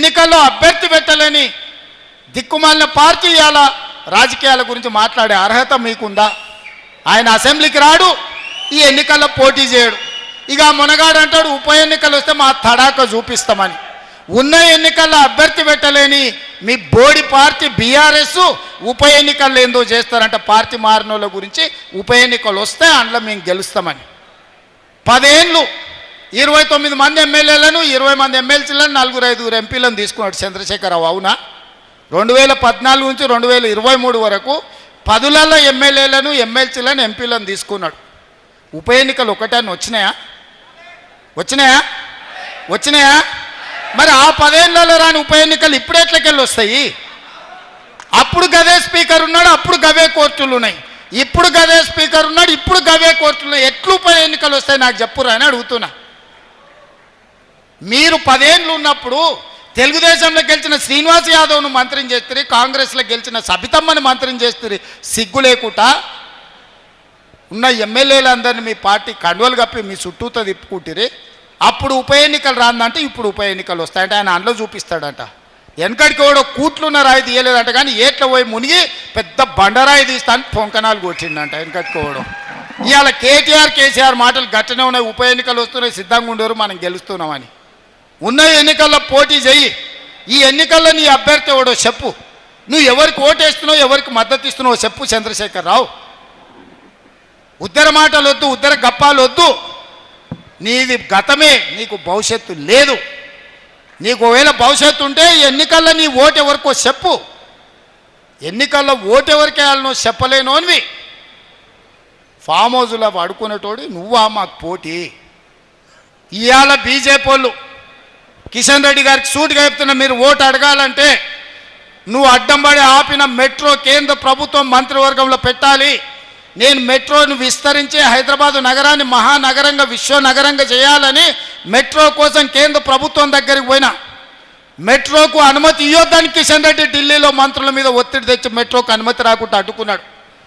ఎన్నికల్లో అభ్యర్థి పెట్టలేని దిక్కుమాలిన పార్టీ ఇవాళ రాజకీయాల గురించి మాట్లాడే అర్హత మీకుందా? ఆయన అసెంబ్లీకి రాడు, ఈ ఎన్నికల్లో పోటీ చేయడు. ఇక మునగాడు అంటాడు ఉప ఎన్నికలు వస్తే మా తడాక చూపిస్తామని. ఉన్న ఎన్నికల్లో అభ్యర్థి పెట్టలేని మీ బోడి పార్టీ బీఆర్ఎస్ ఉప ఎన్నికల్లో ఏందో చేస్తారంట. పార్టీ మారినోళ్ళ గురించి ఉప ఎన్నికలు వస్తే అందులో మేము గెలుస్తామని. 10 ఏళ్ళు 29 మంది ఎమ్మెల్యేలను 20 మంది ఎమ్మెల్సీలను 4-5 ఎంపీలను తీసుకున్నాడు చంద్రశేఖరరావు. అవునా? 2014 నుంచి 2023 వరకు 10లలో ఎమ్మెల్యేలను ఎమ్మెల్సీలను ఎంపీలను తీసుకున్నాడు. ఉప ఎన్నికలు ఒకటాన్ని వచ్చినాయా? మరి ఆ 10 ఏళ్లలో రాని ఉప ఎన్నికలు ఇప్పుడు ఎట్లకెళ్ళి వస్తాయి? అప్పుడు గదే స్పీకర్ ఉన్నాడు, అప్పుడు గవే కోర్టులు ఉన్నాయి. ఇప్పుడు గదే స్పీకర్ ఉన్నాడు, ఇప్పుడు గవే కోర్టులు ఉన్నాయి. ఎట్లు ఉప ఎన్నికలు వస్తాయి నాకు చెప్పురా అని అడుగుతున్నా. మీరు 10 ఏళ్ళు ఉన్నప్పుడు తెలుగుదేశంలో గెలిచిన శ్రీనివాస్ యాదవ్ను మంత్రిని చేస్తారు, కాంగ్రెస్లో గెలిచిన సబితమ్మని మంత్రిని చేస్తారు. సిగ్గు లేకుండా ఉన్న ఎమ్మెల్యేలందరినీ మీ పార్టీ కండువలు కప్పి మీ చుట్టూతో తిప్పుకుంటారు. అప్పుడు ఉప ఎన్నికలు రాందంటే ఇప్పుడు ఉప ఎన్నికలు వస్తాయంటే ఆయన అందులో చూపిస్తాడంట. వెనకడికి కూడా కూట్లున్న రాయి తీయలేదంట, కానీ ఏట్ల పోయి మునిగి పెద్ద బండరాయి తీస్తాను పొంకనాలు కొట్టిండంట వెనకట్టుకోవడం. ఇవాళ కేసీఆర్ మాటలు గట్టనే ఉన్నాయి. ఉప ఎన్నికలు వస్తున్నాయి, సిద్ధంగా ఉండరు, మనం గెలుస్తున్నామని. ఉన్న ఎన్నికల్లో పోటీ చెయ్యి. ఈ ఎన్నికల్లో నీ అభ్యర్థి ఎవడో చెప్పు. నువ్వు ఎవరికి ఓటేస్తున్నావు, ఎవరికి మద్దతు ఇస్తున్నావు చెప్పు చంద్రశేఖరరావు. ఉద్దర మాటలు వద్దు, ఉద్దర గప్పాలు వద్దు. నీది గతమే, నీకు భవిష్యత్తు లేదు. నీకు ఒకవేళ భవిష్యత్తు ఉంటే ఎన్నికల్లో నీ ఓటు ఎవరికో చెప్పు. ఎన్నికల్లో ఓటు ఎవరికి వేయాలనో చెప్పలేనోనివి. ఫామ్ హౌస్లో అడుకునేటోడు నువ్వా మాకు పోటీ? ఇవాళ బీజేపీ వాళ్ళు కిషన్ రెడ్డి గారికి సూటిగా చెప్తున్నా, మీరు ఓటు అడగాలంటే నువ్వు అడ్డంబడి ఆపిన మెట్రో కేంద్ర ప్రభుత్వం మంత్రివర్గంలో పెట్టాలి. నేను మెట్రోను విస్తరించి హైదరాబాదు నగరాన్ని మహానగరంగా విశ్వనగరంగా చేయాలని మెట్రో కోసం కేంద్ర ప్రభుత్వం దగ్గరికి పోయినా మెట్రోకు అనుమతి ఇవ్వద్దని కిషన్ రెడ్డి ఢిల్లీలో మంత్రుల మీద ఒత్తిడి తెచ్చి మెట్రోకు అనుమతి రాకుండా అడ్డుకున్నాడు.